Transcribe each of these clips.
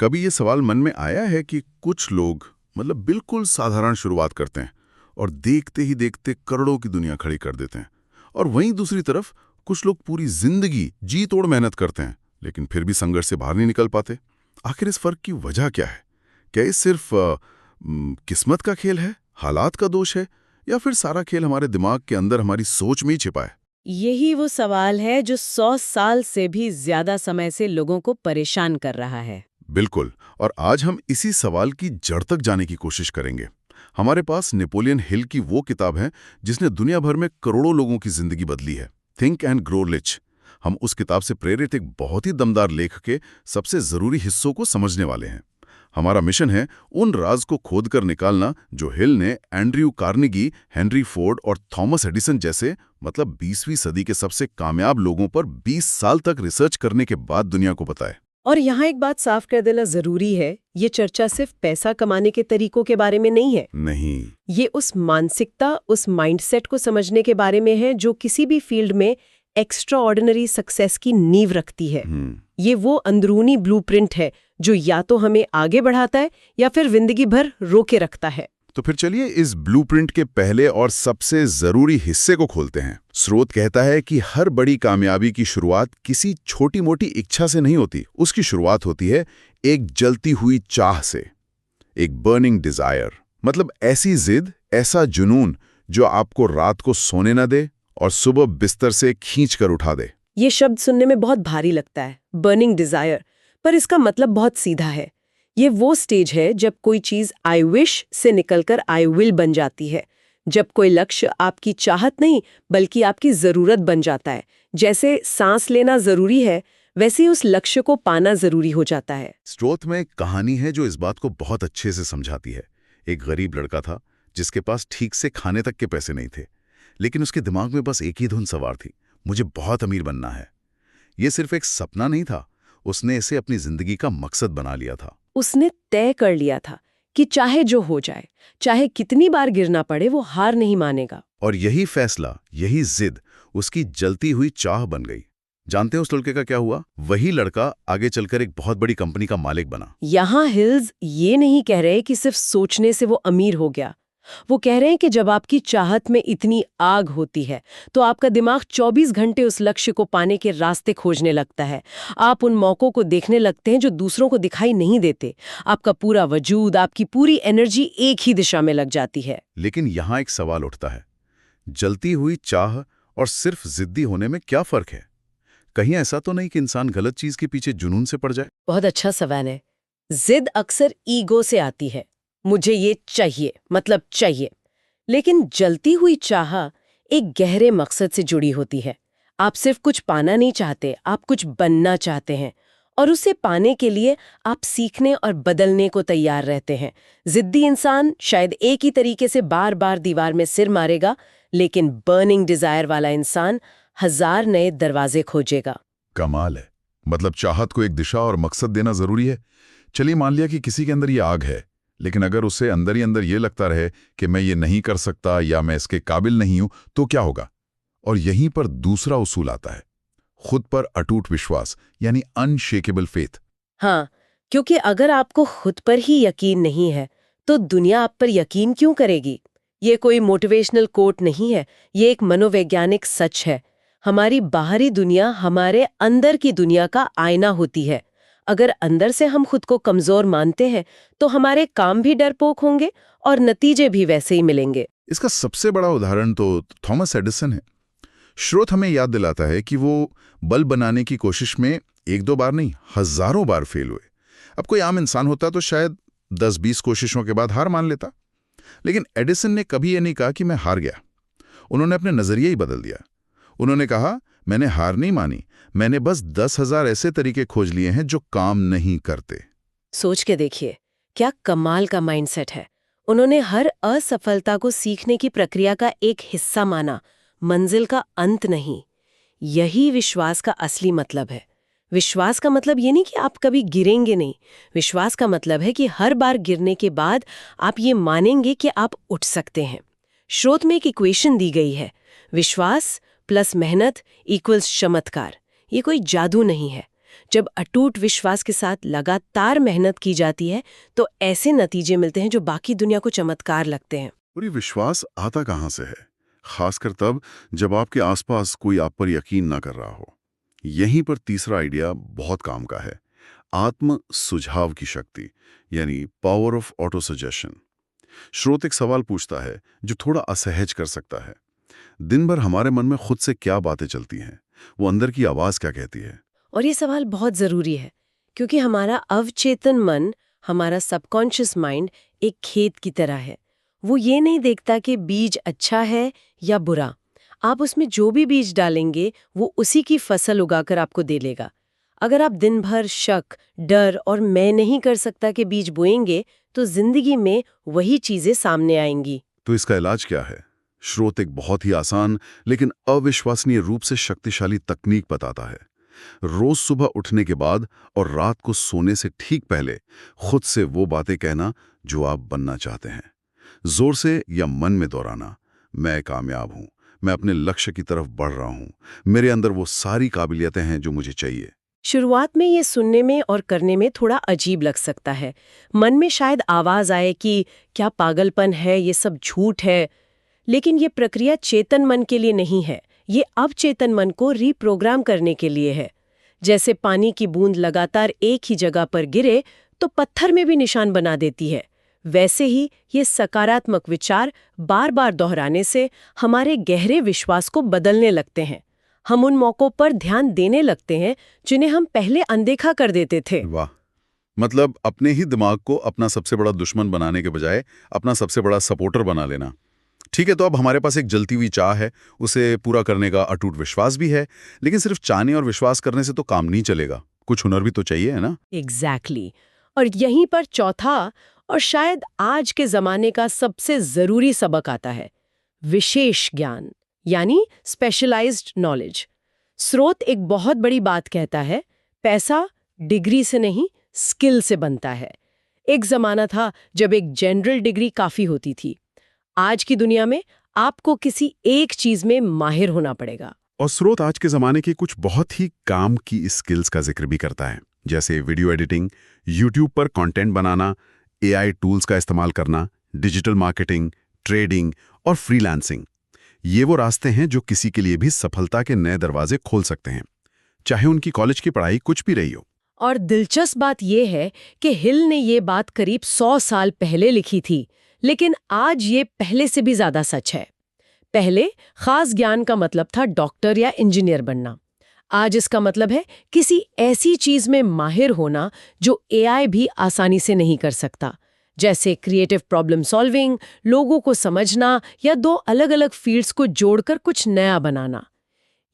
कभी ये सवाल मन में आया है कि कुछ लोग मतलब बिल्कुल साधारण शुरुआत करते हैं और देखते ही देखते करोड़ों की दुनिया खड़ी कर देते हैं, और वहीं दूसरी तरफ कुछ लोग पूरी जिंदगी जी तोड़ मेहनत करते हैं लेकिन फिर भी संघर्ष से बाहर नहीं निकल पाते। आखिर इस फर्क की वजह क्या है? क्या ये सिर्फ किस्मत का खेल है, हालात का दोष है, या फिर सारा खेल हमारे दिमाग के अंदर हमारी सोच में ही छिपा है? यही वो सवाल है जो 100 साल से भी ज्यादा समय से लोगों को परेशान कर रहा है। बिल्कुल, और आज हम इसी सवाल की जड़ तक जाने की कोशिश करेंगे। हमारे पास नेपोलियन हिल की वो किताब है जिसने दुनिया भर में करोड़ों लोगों की जिंदगी बदली है, थिंक एंड ग्रो रिच। हम उस किताब से प्रेरित एक बहुत ही दमदार लेख के सबसे जरूरी हिस्सों को समझने वाले हैं। हमारा मिशन है उन राज को खोदकर निकालना जो हिल ने एंड्रयू कार्नेगी, हेनरी फोर्ड और थॉमस एडिसन जैसे मतलब 20वीं सदी के सबसे कामयाब लोगों पर 20 साल तक रिसर्च करने के बाद दुनिया को बताए। और यहाँ एक बात साफ कर देना जरूरी है, ये चर्चा सिर्फ पैसा कमाने के तरीकों के बारे में नहीं है। नहीं, ये उस मानसिकता, उस माइंडसेट को समझने के बारे में है जो किसी भी फील्ड में एक्स्ट्रा ऑर्डिनरी सक्सेस की नींव रखती है। ये वो अंदरूनी ब्लूप्रिंट है जो या तो हमें आगे बढ़ाता है या फिर जिंदगी भर रोके रखता है। तो फिर चलिए इस ब्लूप्रिंट के पहले और सबसे जरूरी हिस्से को खोलते हैं। स्रोत कहता है कि हर बड़ी कामयाबी की शुरुआत किसी छोटी मोटी इच्छा से नहीं होती, उसकी शुरुआत होती है एक जलती हुई चाह से, एक बर्निंग डिजायर। मतलब ऐसी जिद, ऐसा जुनून जो आपको रात को सोने न दे और सुबह बिस्तर से खींच कर उठा दे। ये शब्द सुनने में बहुत भारी लगता है, बर्निंग डिजायर, पर इसका मतलब बहुत सीधा है। ये वो स्टेज है जब कोई चीज आई विश से निकलकर आई विल बन जाती है, जब कोई लक्ष्य आपकी चाहत नहीं बल्कि आपकी जरूरत बन जाता है। जैसे सांस लेना जरूरी है, वैसे ही उस लक्ष्य को पाना जरूरी हो जाता है। स्रोत में एक कहानी है जो इस बात को बहुत अच्छे से समझाती है। एक गरीब लड़का था जिसके पास ठीक से खाने तक के पैसे नहीं थे, लेकिन उसके दिमाग में बस एक ही धुन सवार थी, मुझे बहुत अमीर बनना है। ये सिर्फ एक सपना नहीं था, उसने इसे अपनी जिंदगी का मकसद बना लिया था। उसने तय कर लिया था कि चाहे जो हो जाए, चाहे कितनी बार गिरना पड़े, वो हार नहीं मानेगा। और यही फैसला, यही जिद उसकी जलती हुई चाह बन गई। जानते हैं उस लड़के का क्या हुआ? वही लड़का आगे चलकर एक बहुत बड़ी कंपनी का मालिक बना। यहाँ हिल्स ये नहीं कह रहे कि सिर्फ सोचने से वो अमीर हो गया। वो कह रहे हैं कि जब आपकी चाहत में इतनी आग होती है तो आपका दिमाग 24 घंटे उस लक्ष्य को पाने के रास्ते खोजने लगता है। आप उन मौकों को देखने लगते हैं जो दूसरों को दिखाई नहीं देते। आपका पूरा वजूद, आपकी पूरी एनर्जी एक ही दिशा में लग जाती है। लेकिन यहाँ एक सवाल उठता है, जलती हुई चाह और सिर्फ जिद्दी होने में क्या फर्क है? कहीं ऐसा तो नहीं कि इंसान गलत चीज के पीछे जुनून से पड़ जाए? बहुत अच्छा सवाल है। जिद अक्सर ईगो से आती है, मुझे ये चाहिए मतलब चाहिए। लेकिन जलती हुई चाह एक गहरे मकसद से जुड़ी होती है। आप सिर्फ कुछ पाना नहीं चाहते, आप कुछ बनना चाहते हैं, और उसे पाने के लिए आप सीखने और बदलने को तैयार रहते हैं। जिद्दी इंसान शायद एक ही तरीके से बार बार दीवार में सिर मारेगा, लेकिन बर्निंग डिजायर वाला इंसान 1000 नए दरवाजे खोजेगा। कमाल है। मतलब चाहत को एक दिशा और मकसद देना जरूरी है। चलिए मान लिया कि किसी के अंदर ये आग है, लेकिन अगर उसे अंदर ही अंदर ये लगता रहे कि मैं ये नहीं कर सकता या मैं इसके काबिल नहीं हूं, तो क्या होगा? और यहीं पर दूसरा उसूल आता है, खुद पर अटूट विश्वास, यानी अनशेकेबल फेथ। हाँ, क्योंकि अगर आपको खुद पर ही यकीन नहीं है तो दुनिया आप पर यकीन क्यों करेगी? ये कोई मोटिवेशनल कोट नहीं है, ये एक मनोवैज्ञानिक सच है। हमारी बाहरी दुनिया हमारे अंदर की दुनिया का आईना होती है। अगर अंदर से हम खुद को कमजोर मानते हैं तो हमारे काम भी डरपोक होंगे और नतीजे भी वैसे ही मिलेंगे। इसका सबसे बड़ा उदाहरण तो थॉमस एडिसन है। स्रोत हमें याद दिलाता है कि वो बल्ब बनाने की कोशिश में एक दो बार नहीं, हजारों बार फेल हुए। अब कोई आम इंसान होता तो शायद 10-20 कोशिशों के बाद हार मान लेता, लेकिन एडिसन ने कभी ये नहीं कहा कि मैं हार गया। उन्होंने अपने नजरिए ही बदल दिया। उन्होंने कहा, मैंने हार नहीं मानी, मैंने बस 10,000 ऐसे तरीके खोज लिए हैं जो काम नहीं करते। सोच के देखिए, क्या कमाल का माइंडसेट है। उन्होंने हर असफलता को सीखने की प्रक्रिया का एक हिस्सा माना, मंजिल का अंत नहीं। यही विश्वास का असली मतलब है। विश्वास का मतलब ये नहीं कि आप कभी गिरेंगे नहीं। विश्वास का मतलब है कि हर बार गिरने के बाद आप ये मानेंगे कि आप उठ सकते हैं। स्रोत में एक इक्वेशन दी गई है, विश्वास प्लस मेहनत इक्वल्स चमत्कार। ये कोई जादू नहीं है। जब अटूट विश्वास के साथ लगातार मेहनत की जाती है तो ऐसे नतीजे मिलते हैं जो बाकी दुनिया को चमत्कार लगते हैं। और ये विश्वास आता कहाँ से है? खासकर तब जब आपके आसपास कोई आप पर यकीन ना कर रहा हो। यहीं पर तीसरा आइडिया बहुत काम का है, आत्म सुझाव की शक्ति, यानी पावर ऑफ ऑटो सजेशन। श्रोत एक सवाल पूछता है जो थोड़ा असहज कर सकता है। दिन भर हमारे मन में खुद से क्या बातें चलती हैं? वो अंदर की आवाज क्या कहती है? और ये सवाल बहुत ज़रूरी है क्योंकि हमारा अवचेतन मन, हमारा सबकॉन्शियस माइंड एक खेत की तरह है। वो ये नहीं देखता कि बीज अच्छा है या बुरा। आप उसमें जो भी बीज डालेंगे वो उसी की फसल उगाकर आपको दे लेगा। अगर आप दिन भर शक, डर और मैं नहीं कर सकता के बीज बोएंगे तो जिंदगी में वही चीजें सामने आएंगी। तो इसका इलाज क्या है? श्रोत एक बहुत ही आसान लेकिन अविश्वसनीय रूप से शक्तिशाली तकनीक बताता है। रोज सुबह उठने के बाद और रात को सोने से ठीक पहले खुद से वो बातें कहना जो आप बनना चाहते हैं। जोर से या मन में दोहराना, मैं कामयाब हूं, मैं अपने लक्ष्य की तरफ बढ़ रहा हूं, मेरे अंदर वो सारी काबिलियतें हैं जो मुझे चाहिए। शुरुआत में ये सुनने में और करने में थोड़ा अजीब लग सकता है। मन में शायद आवाज आए कि क्या पागलपन है, ये सब झूठ है। लेकिन ये प्रक्रिया चेतन मन के लिए नहीं है, ये अवचेतन मन को रीप्रोग्राम करने के लिए है। जैसे पानी की बूंद लगातार एक ही जगह पर गिरे तो पत्थर में भी निशान बना देती है, वैसे ही ये सकारात्मक विचार बार बार दोहराने से हमारे गहरे विश्वास को बदलने लगते हैं। हम उन मौकों पर ध्यान देने लगते हैं जिन्हें हम पहले अनदेखा कर देते थे। वाह! मतलब अपने ही दिमाग को अपना सबसे बड़ा दुश्मन बनाने के बजाय अपना सबसे बड़ा सपोर्टर बना लेना। ठीक है, तो अब हमारे पास एक जलती हुई चाह है, उसे पूरा करने का अटूट विश्वास भी है, लेकिन सिर्फ चाहने और विश्वास करने से तो काम नहीं चलेगा। कुछ हुनर भी तो चाहिए, है ना? एग्जैक्टली। और यहीं पर चौथा और शायद आज के जमाने का सबसे जरूरी सबक आता है, विशेष ज्ञान, यानी स्पेशलाइज्ड नॉलेज। स्रोत एक बहुत बड़ी बात कहता है, पैसा डिग्री से नहीं स्किल से बनता है। एक जमाना था जब एक जनरल डिग्री काफी होती थी। आज की दुनिया में आपको किसी एक चीज में माहिर होना पड़ेगा। और स्रोत आज के ज़माने की कुछ बहुत ही काम की स्किल्स का जिक्र भी करता है, जैसे वीडियो एडिटिंग, यूट्यूब पर कंटेंट बनाना, एआई टूल्स का इस्तेमाल करना, डिजिटल मार्केटिंग, ट्रेडिंग और फ्रीलांसिंग। ये वो रास्ते हैं जो किसी के लिए भी सफलता के नए दरवाजे खोल सकते हैं, चाहे उनकी कॉलेज की पढ़ाई कुछ भी रही हो। और दिलचस्प बात यह है कि हिल ने ये बात करीब 100 साल पहले लिखी थी, लेकिन आज ये पहले से भी ज्यादा सच है। पहले खास ज्ञान का मतलब था डॉक्टर या इंजीनियर बनना। आज इसका मतलब है किसी ऐसी चीज में माहिर होना जो एआई भी आसानी से नहीं कर सकता, जैसे क्रिएटिव प्रॉब्लम सॉल्विंग, लोगों को समझना या दो अलग-अलग फील्ड्स को जोड़कर कुछ नया बनाना।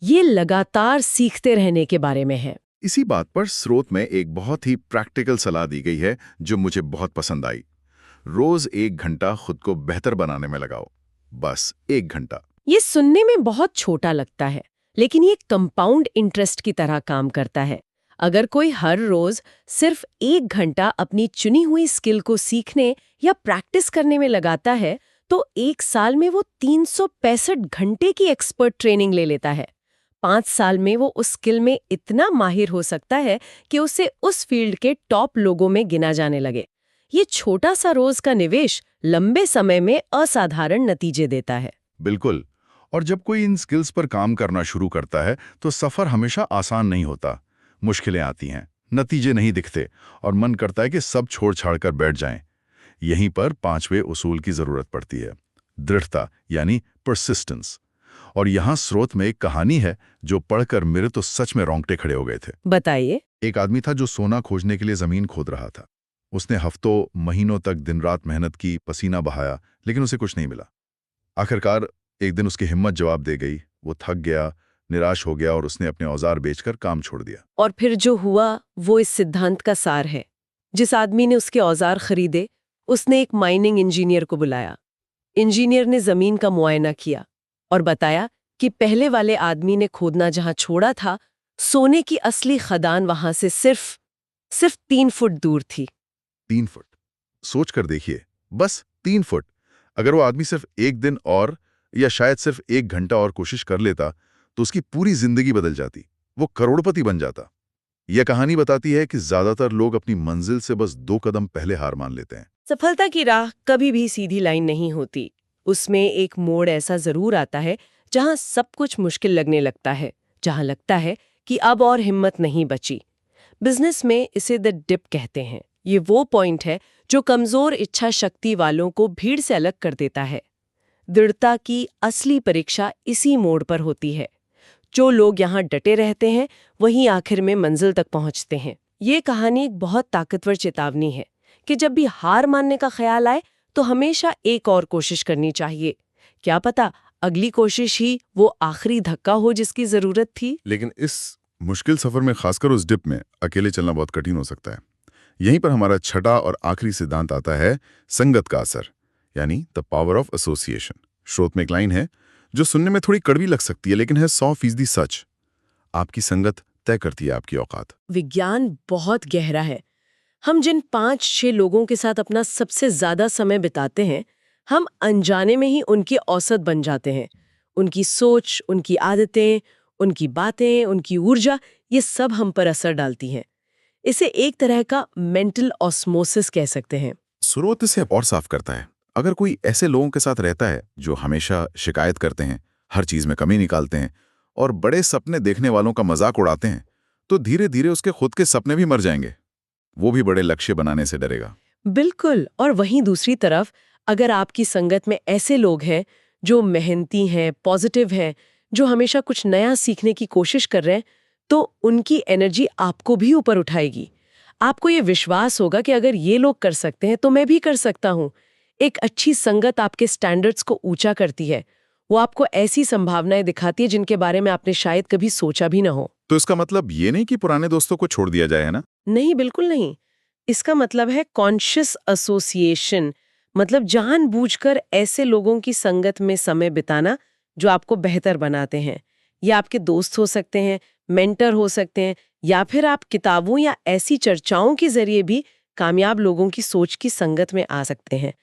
ये लगातार सीखते रहने के बारे में है। इसी बात पर स्रोत में एक बहुत ही प्रैक्टिकल सलाह दी गई है जो मुझे बहुत पसंद आई। रोज 1 घंटा खुद को बेहतर बनाने में लगाओ, बस 1 घंटा। ये सुनने में बहुत छोटा लगता है, लेकिन ये कंपाउंड इंटरेस्ट की तरह काम करता है। अगर कोई हर रोज सिर्फ 1 घंटा अपनी चुनी हुई स्किल को सीखने या प्रैक्टिस करने में लगाता है, तो 1 साल में वो 365 घंटे की एक्सपर्ट ट्रेनिंग ले लेता है। 5 साल में वो उस स्किल में इतना माहिर हो सकता है कि उसे उस फील्ड के टॉप लोगों में गिना जाने लगे। ये छोटा सा रोज का निवेश लंबे समय में असाधारण नतीजे देता है। बिल्कुल। और जब कोई इन स्किल्स पर काम करना शुरू करता है तो सफ़र हमेशा आसान नहीं होता। मुश्किलें आती हैं, नतीजे नहीं दिखते और मन करता है कि सब छोड़ छाड़ कर बैठ जाएं। यहीं पर 5वें उसूल की ज़रूरत पड़ती है, दृढ़ता यानी परसिस्टेंस। और यहाँ स्रोत में एक कहानी है जो पढ़कर मेरे तो सच में रोंगटे खड़े हो गए थे। बताइए। एक आदमी था जो सोना खोजने के लिए ज़मीन खोद रहा था। उसने हफ्तों महीनों तक दिन रात मेहनत की, पसीना बहाया, लेकिन उसे कुछ नहीं मिला। आखिरकार एक दिन उसकी हिम्मत जवाब दे गई। वो थक गया, निराश हो गया और उसने अपने औजार बेचकर काम छोड़ दिया। और फिर जो हुआ वो इस सिद्धांत का सार है। जिस आदमी ने उसके औजार खरीदे, उसने एक माइनिंग इंजीनियर को बुलाया। इंजीनियर ने जमीन का मुआयना किया और बताया कि पहले वाले आदमी ने खोदना जहां छोड़ा था, सोने की असली खदान वहां से सिर्फ 3 फुट दूर थी। 3 फुट। सोच कर देखिए, बस 3 फुट। अगर वो आदमी सिर्फ 1 दिन और या शायद सिर्फ 1 घंटा और कोशिश कर लेता तो उसकी पूरी जिंदगी बदल जाती। वो करोड़पति बन जाता। यह कहानी बताती है कि ज्यादातर लोग अपनी मंजिल से बस 2 कदम पहले हार मान लेते हैं। सफलता की राह कभी भी सीधी लाइन नहीं होती। उसमें एक मोड़ ऐसा जरूर आता है जहां सब कुछ मुश्किल लगने लगता है, जहां लगता है कि अब और हिम्मत नहीं बची। बिजनेस में इसे द डिप कहते हैं। ये वो पॉइंट है जो कमजोर इच्छा शक्ति वालों को भीड़ से अलग कर देता है। दृढ़ता की असली परीक्षा इसी मोड़ पर होती है। जो लोग यहाँ डटे रहते हैं वही आखिर में मंजिल तक पहुंचते हैं। ये कहानी एक बहुत ताकतवर चेतावनी है कि जब भी हार मानने का ख्याल आए तो हमेशा एक और कोशिश करनी चाहिए। क्या पता अगली कोशिश ही वो आखिरी धक्का हो जिसकी जरूरत थी। लेकिन इस मुश्किल सफर में, खासकर उस डिप में, अकेले चलना बहुत कठिन हो सकता है। यहीं पर हमारा छठा और आखिरी सिद्धांत आता है, संगत का असर, यानी द पावर ऑफ एसोसिएशन। स्रोत में एक लाइन है जो सुनने में थोड़ी कड़वी लग सकती है, लेकिन है 100% सच। आपकी संगत तय करती है आपकी औकात। विज्ञान बहुत गहरा है। हम जिन 5-6 लोगों के साथ अपना सबसे ज्यादा समय बिताते हैं, हम अनजाने में ही उनकी औसत बन जाते हैं। उनकी सोच, उनकी आदतें, उनकी बातें, उनकी ऊर्जा, ये सब हम पर असर डालती हैं। इसे एक तरह का मेंटल ऑस्मोसिस कह सकते हैं। स्रोत इसे और साफ करता है। अगर कोई ऐसे लोगों के साथ रहता है जो हमेशा शिकायत करते हैं, हर चीज में कमी निकालते हैं और बड़े सपने देखने वालों का मजाक उड़ाते हैं, तो धीरे धीरे उसके खुद के सपने भी मर जाएंगे। वो भी बड़े लक्ष्य बनाने से डरेगा। बिल्कुल। और वहीं दूसरी तरफ, अगर आपकी संगत में ऐसे लोग हैं जो मेहनती हैं, पॉजिटिव हैं, जो हमेशा कुछ नया सीखने की कोशिश कर रहे हैं, तो उनकी एनर्जी आपको भी ऊपर उठाएगी। आपको ये विश्वास होगा कि अगर ये लोग कर सकते हैं तो मैं भी कर सकता हूँ। एक अच्छी संगत आपके स्टैंडर्ड्स को ऊंचा करती है। वो आपको ऐसी संभावनाएं दिखाती है जिनके बारे में आपने शायद कभी सोचा भी ना हो। तो इसका मतलब ये नहीं कि पुराने दोस्तों को छोड़ दिया जाए, है ना? नहीं, बिल्कुल नहीं। इसका मतलब है कॉन्शियस एसोसिएशन, मतलब जानबूझकर ऐसे लोगों की संगत में समय बिताना जो आपको बेहतर बनाते हैं। ये आपके दोस्त हो सकते हैं, मेंटर हो सकते हैं, या फिर आप किताबों या ऐसी चर्चाओं के जरिए भी कामयाब लोगों की सोच की संगत में आ सकते हैं।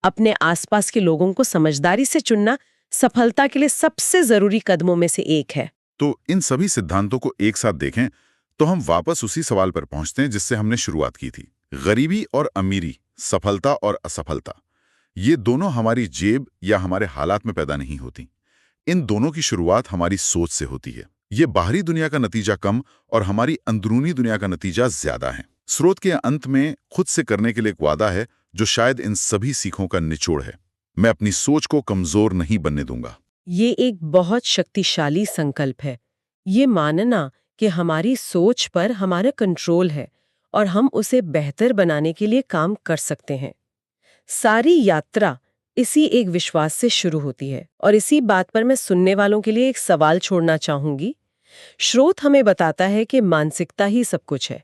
अपने आसपास के लोगों को समझदारी से चुनना सफलता के लिए सबसे जरूरी कदमों में से एक है। तो इन सभी सिद्धांतों को एक साथ देखें तो हम वापस उसी सवाल पर पहुंचते हैं जिससे हमने शुरुआत की थी। गरीबी और अमीरी, सफलता और असफलता, ये दोनों हमारी जेब या हमारे हालात में पैदा नहीं होती। इन दोनों की शुरुआत हमारी सोच से होती है। ये बाहरी दुनिया का नतीजा कम और हमारी अंदरूनी दुनिया का नतीजा ज्यादा है। स्रोत के अंत में खुद से करने के लिए एक वादा है जो शायद इन सभी सीखों का निचोड़ है। मैं अपनी सोच को कमजोर नहीं बनने दूंगा। ये एक बहुत शक्तिशाली संकल्प है। ये मानना कि हमारी सोच पर हमारा कंट्रोल है और हम उसे बेहतर बनाने के लिए काम कर सकते हैं। सारी यात्रा इसी एक विश्वास से शुरू होती है। और इसी बात पर मैं सुनने वालों के लिए एक सवाल छोड़ना चाहूंगी। स्रोत हमें बताता है कि मानसिकता ही सब कुछ है,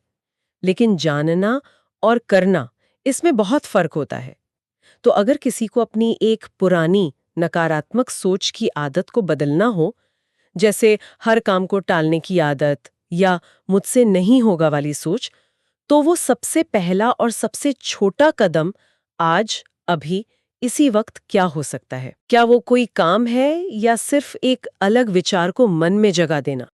लेकिन जानना और करना, इसमें बहुत फर्क होता है। तो अगर किसी को अपनी एक पुरानी नकारात्मक सोच की आदत को बदलना हो, जैसे हर काम को टालने की आदत या मुझसे नहीं होगा वाली सोच, तो वो सबसे पहला और सबसे छोटा कदम आज, अभी, इसी वक्त क्या हो सकता है? क्या वो कोई काम है या सिर्फ एक अलग विचार को मन में जगह देना?